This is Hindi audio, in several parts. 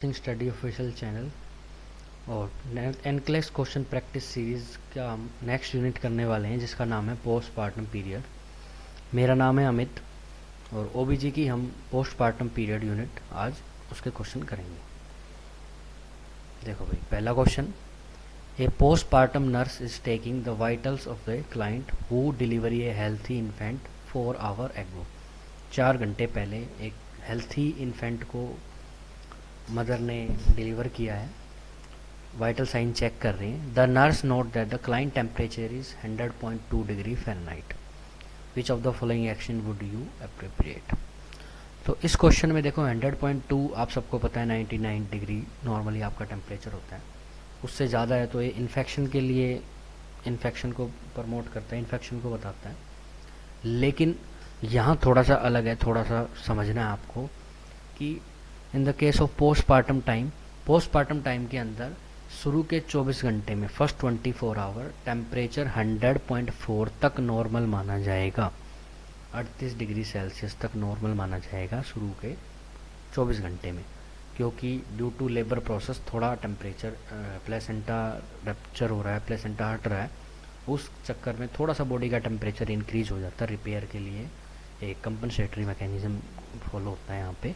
स्टडी ऑफिशियल चैनल और एनक्लेस क्वेश्चन प्रैक्टिस सीरीज़ का हम नेक्स्ट यूनिट करने वाले हैं जिसका नाम है पोस्टपार्टम पीरियड। मेरा नाम है अमित और ओबीजी की हम पोस्टपार्टम पीरियड यूनिट आज उसके क्वेश्चन करेंगे। देखो भाई, पहला question, A postpartum nurse is taking the vitals of the client who delivery A healthy infant 4 our एगो। 4 घंटे पहले एक हेल्थी इन्फेंट को मदर ने डिलीवर किया है। वाइटल साइन चेक कर रही हैं। The nurse note that the client temperature is 100.2 degree Fahrenheit. Which of the following action would you appropriate. तो इस क्वेश्चन में देखो 100.2 आप सबको पता है 99 डिग्री नॉर्मली आपका टेम्परेचर होता है। उससे ज़्यादा है तो ये इन्फेक्शन के लिए इन्फेक्शन को प्रमोट करता है, इन्फेक्शन को बताता है। लेकिन यहाँ थोड़ा सा अलग है, थोड़ा सा समझना है आपको कि in the case of postpartum time के अंदर शुरू के 24 घंटे में फर्स्ट 24 आवर टेम्परेचर 100.4 तक नॉर्मल माना जाएगा। 38 डिग्री सेल्सियस तक नॉर्मल माना जाएगा शुरू के 24 घंटे में, क्योंकि ड्यू टू लेबर प्रोसेस थोड़ा टेम्परेचर प्लेसेंटा रप्चर हो रहा है, प्लेसेंटा हट रहा है, उस चक्कर में थोड़ा सा बॉडी का टेम्परेचर इंक्रीज हो जाता है। रिपेयर के लिए एक कंपनसेटरी मैकेनिज्म फॉलो होता है यहाँ पे।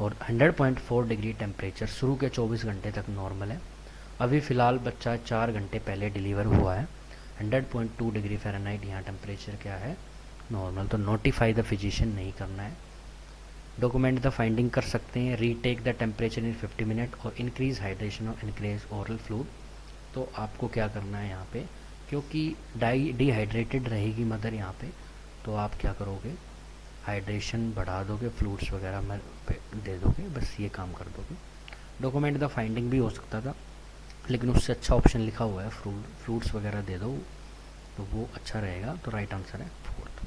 और 100.4 डिग्री टेम्परेचर शुरू के 24 घंटे तक नॉर्मल है। अभी फ़िलहाल बच्चा 4 घंटे पहले डिलीवर हुआ है। 100.2 डिग्री फ़ारेनहाइट यहाँ टेम्परेचर क्या है, नॉर्मल। तो नोटिफाई द फिजिशियन नहीं करना है। डॉक्यूमेंट द फाइंडिंग कर सकते हैं, retake the temperature in 50 minute और इंक्रीज हाइड्रेशन और इंक्रीज ओरल फ्लूइड। तो आपको क्या करना है यहाँ पे, क्योंकि डिहाइड्रेटेड रहेगी मदर यहाँ पे, तो आप क्या करोगे, हाइड्रेशन बढ़ा दोगे, फ्लूइड्स वगैरह में दे दोगे, बस ये काम कर दोगे। डॉक्यूमेंट द फाइंडिंग भी हो सकता था, लेकिन उससे अच्छा ऑप्शन लिखा हुआ है फ्रूट्स वगैरह दे दो, तो वो अच्छा रहेगा। तो राइट आंसर है 4th।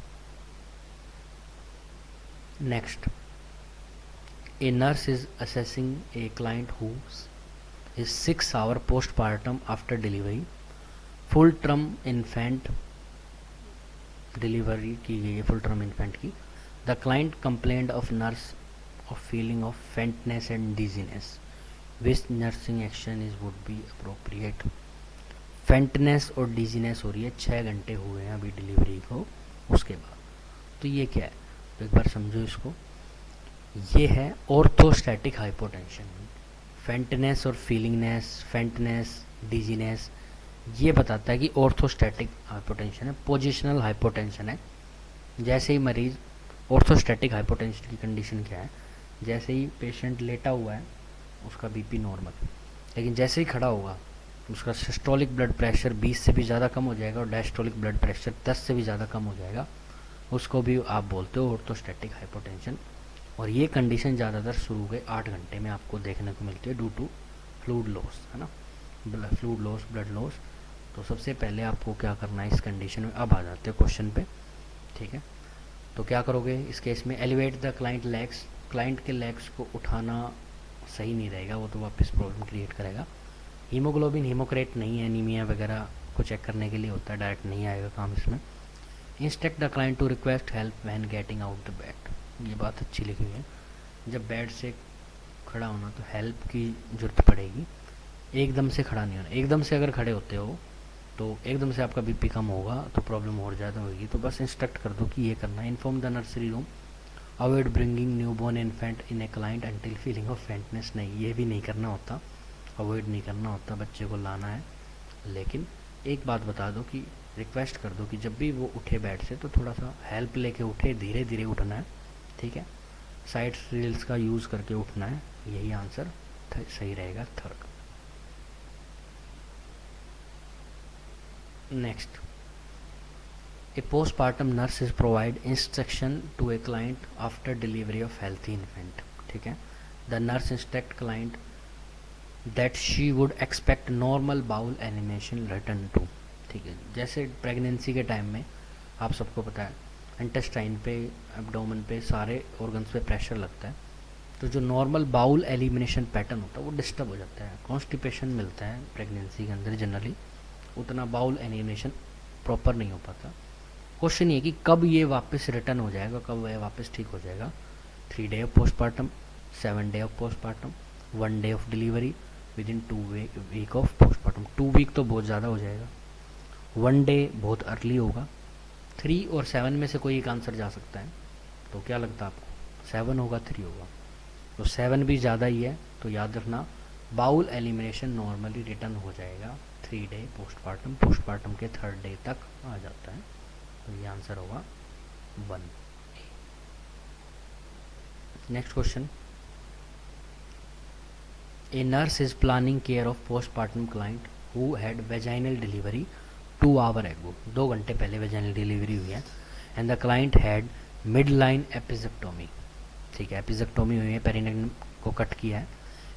Next, a nurse is assessing a client who is 6 hour postpartum after delivery. Full term infant delivery की गई है, फुल टर्म इन्फेंट की। The client complained of nurse of feeling of faintness and dizziness. Which nursing action is would be appropriate? Faintness और डिजीनेस हो रही है, 6 घंटे हुए हैं अभी डिलीवरी को, उसके बाद। तो ये क्या है, तो एक बार समझो इसको। ये है ऑर्थोस्टैटिक हाइपोटेंशन। फेंटनेस और फीलिंगनेस, फेंटनेस, डिजीनेस, ये बताता है कि ऑर्थोस्टैटिक हाइपोटेंशन है, पोजिशनल हाइपोटेंशन है। जैसे ही मरीज, ऑर्थोस्टैटिक हाइपोटेंशन की कंडीशन क्या है, जैसे ही पेशेंट लेटा हुआ है उसका बीपी नॉर्मल, लेकिन जैसे ही खड़ा होगा उसका सिस्टोलिक ब्लड प्रेशर 20 से भी ज़्यादा कम हो जाएगा और डायस्टोलिक ब्लड प्रेशर 10 से भी ज़्यादा कम हो जाएगा। उसको भी आप बोलते हो ऑर्थोस्टैटिक हाइपोटेंशन। और ये कंडीशन ज़्यादातर शुरू के 8 घंटे में आपको देखने को मिलती है ड्यू टू फ्लूइड लॉस, है ना, फ्लूइड लॉस, ब्लड लॉस। तो सबसे पहले आपको क्या करना है इस कंडीशन में, अब आ जाते हैं क्वेश्चन पे, ठीक है। तो क्या करोगे इस केस में, elevate the client legs. Client के लेग्स को उठाना सही नहीं रहेगा, वो तो वापस प्रॉब्लम क्रिएट करेगा। हीमोग्लोबिन हीमोक्रेट नहीं है, एनीमिया वगैरह को चेक करने के लिए होता है, डायरेक्ट नहीं आएगा काम इसमें। Instruct the client to request help when getting out the bed. ये बात अच्छी लिखी हुई है, जब बेड से खड़ा होना तो हेल्प की ज़रूरत पड़ेगी, एकदम से खड़ा नहीं होना। एकदम से अगर खड़े होते हो तो एकदम से आपका बीपी कम होगा तो प्रॉब्लम और ज़्यादा होगी। तो बस इंस्ट्रक्ट कर दो कि ये करना है। Inform the nursery room, avoid bringing newborn infant in a client until feeling of faintness. नहीं, ये भी नहीं करना होता, अवॉइड नहीं करना होता, बच्चे को लाना है। लेकिन एक बात बता दो कि रिक्वेस्ट कर दो कि जब भी वो उठे बेड से तो थोड़ा सा हेल्प लेके उठे, धीरे धीरे उठना है, ठीक है। साइड रील्स का यूज़ करके उठना है, यही आंसर सही रहेगा, 3rd। Next, A postpartum nurse is provide instruction to a client after delivery of healthy infant, ठीक है। the nurse instruct client that she would expect normal bowel animation return to, ठीक है। जैसे प्रेगनेंसी के टाइम में आप सबको पता है इंटेस्टाइन पे, एब्डोमेन पे, सारे ऑर्गन्स पे प्रेशर लगता है, तो जो नॉर्मल बाउल एलिमिनेशन पैटर्न होता है वो डिस्टर्ब हो जाता है। कॉन्स्टिपेशन मिलता है प्रेगनेंसी के अंदर, जनरली उतना बाउल एलिमिनेशन प्रॉपर नहीं हो पाता। क्वेश्चन ये कि कब ये वापस रिटर्न हो जाएगा, कब ये वापस ठीक हो जाएगा। 3 day of postpartum, 7 day of postpartum, 1 day of delivery within 2 week of postmortem. 2 week तो बहुत ज़्यादा हो जाएगा, 1 डे बहुत अर्ली होगा। 3 और 7 में से कोई एक आंसर जा सकता है, तो क्या लगता है आपको? 7 होगा 3 होगा? तो 7 भी ज़्यादा ही है, तो याद रखना बाउल एलिमिनेशन नॉर्मली रिटर्न हो जाएगा 3 डे पोस्टमार्टम, पोस्टमार्टम के 3rd डे तक आ जाता है, तो ये आंसर होगा 1। Next question, a nurse is planning care of postmortem client who had vaginal delivery 2 hour ago, 2 घंटे पहले वेजाइनल डिलीवरी हुई है, and the client had midline episiotomy, ठीक है, एपिजेक्टोमी हुई है, पेरिनेम को कट किया है,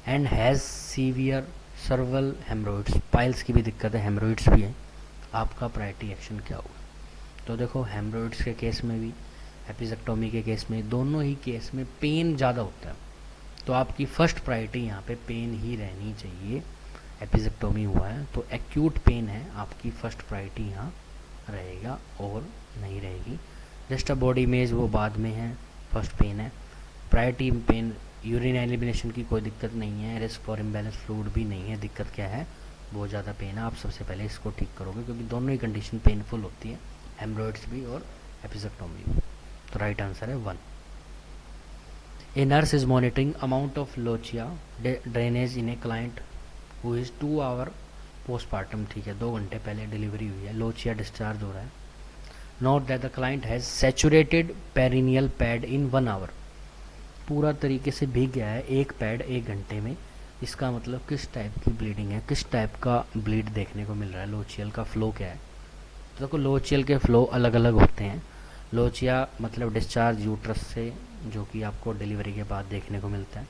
and has severe सर्वल haemorrhoids, piles की भी दिक्कत है, हेमरोइड्स भी है, आपका प्रायोरिटी एक्शन क्या होगा? तो देखो हेमरोइड्स के केस में भी, एपिजेक्टोमी के केस में, दोनों ही केस में पेन ज़्यादा होता है, तो आपकी फर्स्ट प्रायोरिटी यहाँ पे पेन ही रहनी चाहिए। एपिजेक्टोमी हुआ है तो एक्यूट पेन है, आपकी फर्स्ट प्रायोरिटी यहाँ रहेगा और नहीं रहेगी। जस्ट अ बॉडी इमेज वो बाद में है, फर्स्ट पेन है, प्रायोरिटी पेन। यूरिन एलिमिनेशन की कोई दिक्कत नहीं है, रिस्क फॉर इम्बैलेंस फ्लूइड भी नहीं है, दिक्कत क्या है? बहुत ज़्यादा पेन है, आप सबसे पहले इसको ठीक करोगे क्योंकि दोनों ही कंडीशन पेनफुल होती है, हेमरोइड्स भी और एपिजेक्टोमी भी। तो राइट आंसर है 1। A nurse is monitoring amount of lochia drainage in a client who is 2 hour postmortem, ठीक है, 2 घंटे पहले डिलीवरी हुई है, लोचिया डिस्चार्ज हो रहा है। Note that the client has saturated perineal pad in 1 hour, पूरा तरीके से भीग गया है एक पैड 1 घंटे में, इसका मतलब किस टाइप की ब्लीडिंग है, किस टाइप का ब्लीड देखने को मिल रहा है, लोचियल का फ्लो क्या है? तो देखो लोचियल के फ्लो अलग अलग होते हैं। लोचिया मतलब डिस्चार्ज यूट्रस से, जो कि आपको डिलीवरी के बाद देखने को मिलता है,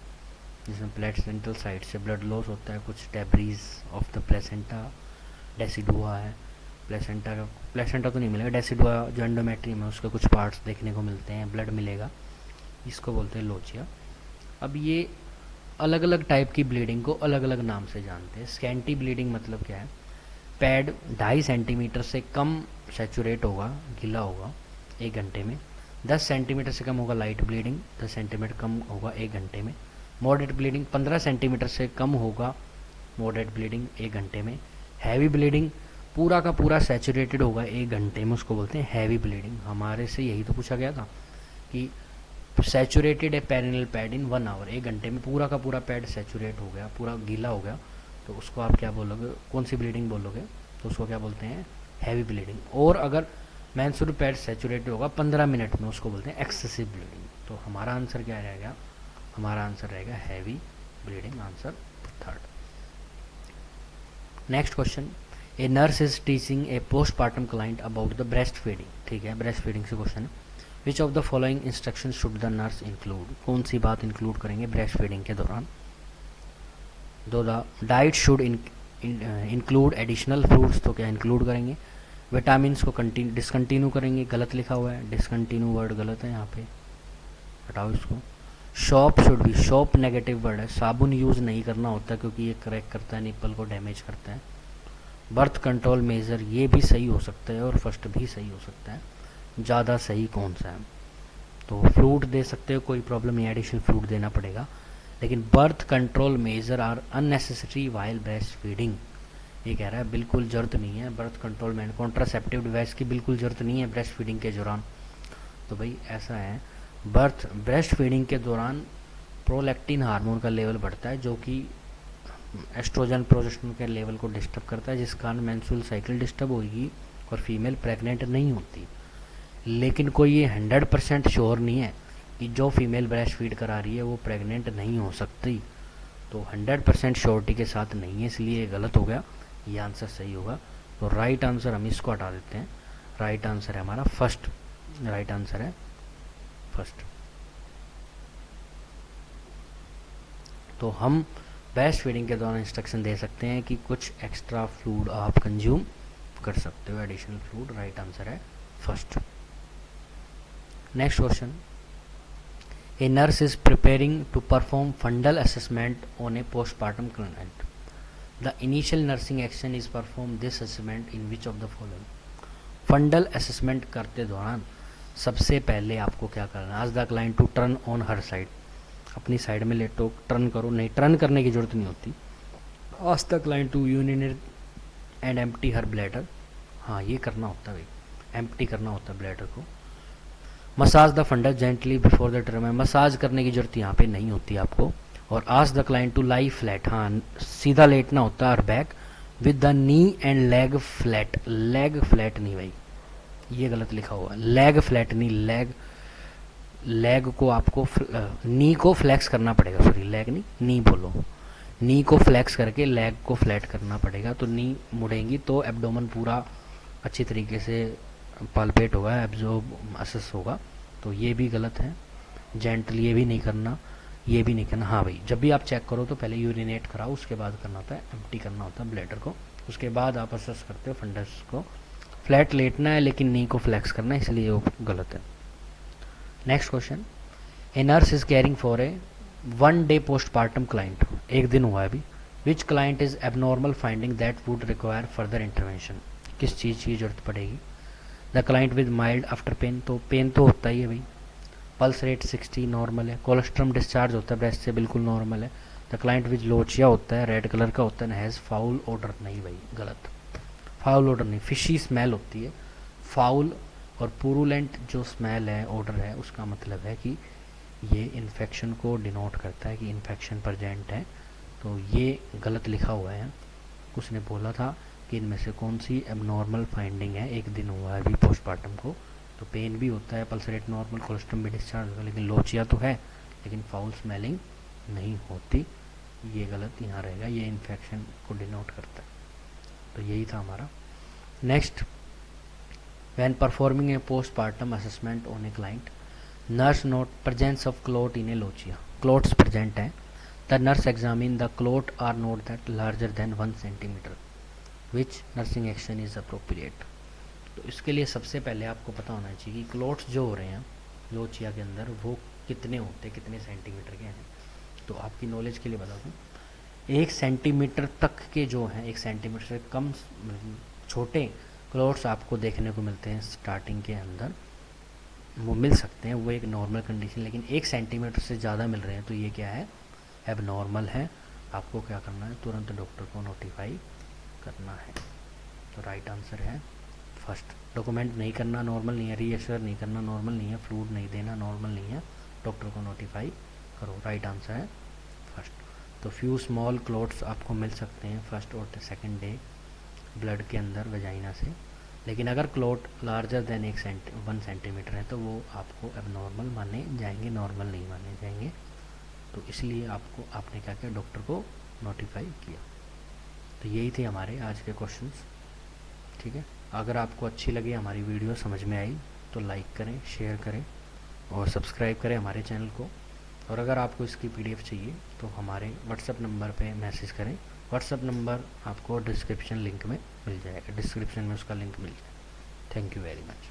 जिसमें प्लेसेंटल साइड से ब्लड लॉस होता है, कुछ debris of the placenta, decidua है, प्लेसेंटा तो नहीं मिलेगा, डेसिडुआ जो एंडोमेट्रियम है उसके कुछ पार्ट्स देखने को मिलते हैं, ब्लड मिलेगा, इसको बोलते हैं लोचिया। अब ये अलग अलग टाइप की ब्लीडिंग को अलग अलग नाम से जानते हैं। स्कैंटी ब्लीडिंग मतलब क्या है? पैड 2.5 सेंटीमीटर से कम सैचुरेट होगा, गीला होगा 1 घंटे में। 10 सेंटीमीटर से कम होगा लाइट ब्लीडिंग, 10 सेंटीमीटर कम होगा 1 घंटे में। मॉडरेट ब्लीडिंग 15 सेंटीमीटर से कम होगा, मॉडरेट ब्लीडिंग 1 घंटे में। हैवी ब्लीडिंग पूरा का पूरा सैचुरेटेड होगा 1 घंटे में, उसको बोलते हैं हैवी ब्लीडिंग। हमारे से यही तो पूछा गया था कि सैचुरेटेड है पेरिनियल पैड इन 1 आवर, 1 घंटे में पूरा का पूरा पैड सैचुरेट हो गया, पूरा गीला हो गया, तो उसको आप क्या बोलोगे, कौन सी ब्लीडिंग बोलोगे? तो उसको क्या बोलते हैं? Heavy bleeding. और अगर मेंस्ट्रुअल पैड सैचुरेटेड होगा 15 मिनट में, उसको बोलते हैं एक्सेसिव ब्लीडिंग। तो हमारा आंसर क्या रहेगा? हमारा आंसर रहेगा heavy bleeding, answer 3rd। Next question, a nurse is teaching A postmortem client about the breast feeding, ठीक है, ब्रेस्ट फीडिंग से क्वेश्चन है। विच of the following instruction should the nurse include, कौन सी बात इंक्लूड करेंगे ब्रेस्ट फीडिंग के दौरान? दो the diet should include additional fruits, तो क्या इंक्लूड करेंगे? विटामिन्स को डिसकंटिन्यू करेंगे, गलत लिखा हुआ है, डिसकंटिन्यू वर्ड गलत है यहाँ पे, हटाओ इसको। शॉप शुड भी, शॉप नेगेटिव वर्ड है, साबुन यूज़ नहीं करना होता क्योंकि ये क्रैक करता है, निप्पल को डैमेज करता है। बर्थ कंट्रोल मेजर, ये भी सही हो सकता है और फर्स्ट भी सही हो सकता है, ज़्यादा सही कौन सा है? तो फ्लूइड दे सकते हो, कोई प्रॉब्लम नहीं, एडिशनल फ्लूइड देना पड़ेगा, लेकिन birth control measure are unnecessary while breast feeding, ये कह रहा है बिल्कुल जरूरत नहीं है बर्थ कंट्रोल में, कॉन्ट्रासेप्टिव डिवाइस की बिल्कुल जरूरत नहीं है ब्रेस्ट फीडिंग के दौरान। तो भाई ऐसा है, ब्रेस्ट फीडिंग के दौरान प्रोलैक्टिन हार्मोन का लेवल बढ़ता है, जो कि एस्ट्रोजन प्रोजेस्टेरोन के लेवल को डिस्टर्ब करता है, जिस कारण मेंस्ट्रुअल साइकिल डिस्टर्ब होगी और फीमेल प्रेग्नेंट नहीं होती। लेकिन कोई ये 100% श्योर नहीं है कि जो फीमेल ब्रेस्ट फीड करा रही है वो प्रेग्नेंट नहीं हो सकती, तो 100% श्योरिटी के साथ नहीं है, इसलिए ये गलत हो गया, ये आंसर सही होगा। तो राइट आंसर हम इसको हटा देते हैं, राइट आंसर है हमारा फर्स्ट, राइट आंसर है फर्स्ट। तो हम ब्रेस्ट फीडिंग के दौरान इंस्ट्रक्शन दे सकते हैं कि कुछ एक्स्ट्रा फ्लूइड आप कंज्यूम कर सकते हो, एडिशनल फ्लूइड, राइट आंसर है first. Next question, a nurse is preparing to perform fundal assessment on a postmortem client, the initial nursing action is perform this assessment in which of the following. Fundal assessment करते दौरान सबसे पहले आपको क्या करना है? Ask the client to turn on her side, अपनी साइड में लेटो, टर्न करो, नहीं टर्न करने की ज़रूरत नहीं होती। Ask the client to urinate and empty her bladder, हाँ ये करना होता है भाई, एम्प्टी करना होता है ब्लैडर को। Massage the fundus gently before the term, massage करने की जरूरत यहाँ पे नहीं होती आपको। और ask the client to lie flat, हाँ सीधा लेटना होता है और back with the knee and leg flat, leg flat नहीं भाई, ये गलत लिखा हुआ है, लेग फ्लैट नहीं, लेग को आपको नी को फ्लैक्स करना पड़ेगा, सॉरी लेग नहीं नी बोलो, नी को फ्लैक्स करके लेग को फ्लैट करना पड़ेगा, तो नी मुड़ेंगी तो एब्डोमेन पूरा अच्छी तरीके से पाल्पेट होगा, एब्जॉर्ब असेस होगा। तो ये भी गलत है, जेंटल ये भी नहीं करना, ये भी नहीं करना। हाँ भाई जब भी आप चेक करो तो पहले यूरिनेट कराओ, उसके बाद करना होता है एम्प्टी करना होता है ब्लैडर को, उसके बाद आप असेस करते हो फंडस को। फ्लैट लेटना है लेकिन नी को फ्लैक्स करना है, इसलिए वो गलत है। Next question, a nurse is caring for a 1 day postpartum client, एक दिन हुआ है अभी, which client is abnormal finding that would require further intervention, किस चीज़ की जरूरत पड़ेगी। The client with mild after pain, तो पेन तो होता ही है भाई, पल्स रेट 60 नॉर्मल है, कोलेस्ट्रम डिस्चार्ज होता है ब्रेस्ट से बिल्कुल नॉर्मल है। द क्लाइंट विद लोचिया होता है, रेड कलर का होता है, हैज़ फाउल ऑर्डर, नहीं भाई गलत, फाउल ऑर्डर नहीं, फिशी स्मेल होती है। फाउल और पुरुलेंट जो स्मेल है ऑर्डर है, उसका मतलब है कि ये इन्फेक्शन को डिनोट करता है कि इन्फेक्शन प्रेजेंट है, तो ये गलत लिखा हुआ है। उसने बोला था कि इनमें से कौन सी एबनॉर्मल फाइंडिंग है, एक दिन हुआ है अभी पोस्टमार्टम को, तो पेन भी होता है, पल्स रेट नॉर्मल, कोलेस्ट्रम भी डिस्चार्ज होगा, लेकिन लोचिया तो है लेकिन फाउल स्मेलिंग नहीं होती, ये गलत यहाँ रहेगा, ये इन्फेक्शन को डिनोट करता है। तो यही था हमारा। Next, when performing a postmortem assessment on a client, nurse note presence of clot in a lochia, clots present हैं, the nurse examine the clot are note that larger than 1 centimetre, which nursing action is appropriate. तो इसके लिए सबसे पहले आपको पता होना चाहिए कि क्लोट्स जो हो रहे हैं लोचिया के अंदर वो कितने होते हैं, कितने सेंटीमीटर के हैं। तो आपकी नॉलेज के लिए बता दूँ, 1 सेंटीमीटर तक के जो हैं, 1 सेंटीमीटर से कम छोटे क्लोट्स आपको देखने को मिलते हैं स्टार्टिंग के अंदर, वो मिल सकते हैं, वो एक नॉर्मल कंडीशन, लेकिन 1 सेंटीमीटर से ज़्यादा मिल रहे हैं तो ये क्या है, एबनॉर्मल है। आपको क्या करना है, तुरंत डॉक्टर को नोटिफाई करना है। तो राइट आंसर है फर्स्ट, डॉक्यूमेंट नहीं करना नॉर्मल नहीं है, रीएश्योर नहीं करना नॉर्मल नहीं है, फ्लूइड नहीं देना नॉर्मल नहीं है, डॉक्टर को नोटिफाई करो, राइट आंसर है फर्स्ट। तो फ्यू स्मॉल क्लोट्स आपको मिल सकते हैं फर्स्ट और सेकंड डे ब्लड के अंदर वेजाइना से, लेकिन अगर क्लोट लार्जर देन 1 सेंटीमीटर है तो वो आपको एबनॉर्मल माने जाएंगे, नॉर्मल नहीं माने जाएंगे। तो इसलिए आपने क्या किया, डॉक्टर को नोटिफाई किया। तो यही थे हमारे आज के क्वेश्चंस, ठीक है। अगर आपको अच्छी लगी हमारी वीडियो, समझ में आई, तो लाइक करें, शेयर करें और सब्सक्राइब करें हमारे चैनल को। और अगर आपको इसकी PDF चाहिए तो हमारे व्हाट्सएप नंबर पे मैसेज करें, व्हाट्सएप नंबर आपको डिस्क्रिप्शन लिंक में मिल जाएगा, डिस्क्रिप्शन में उसका लिंक मिल जाएगा। Thank you very much.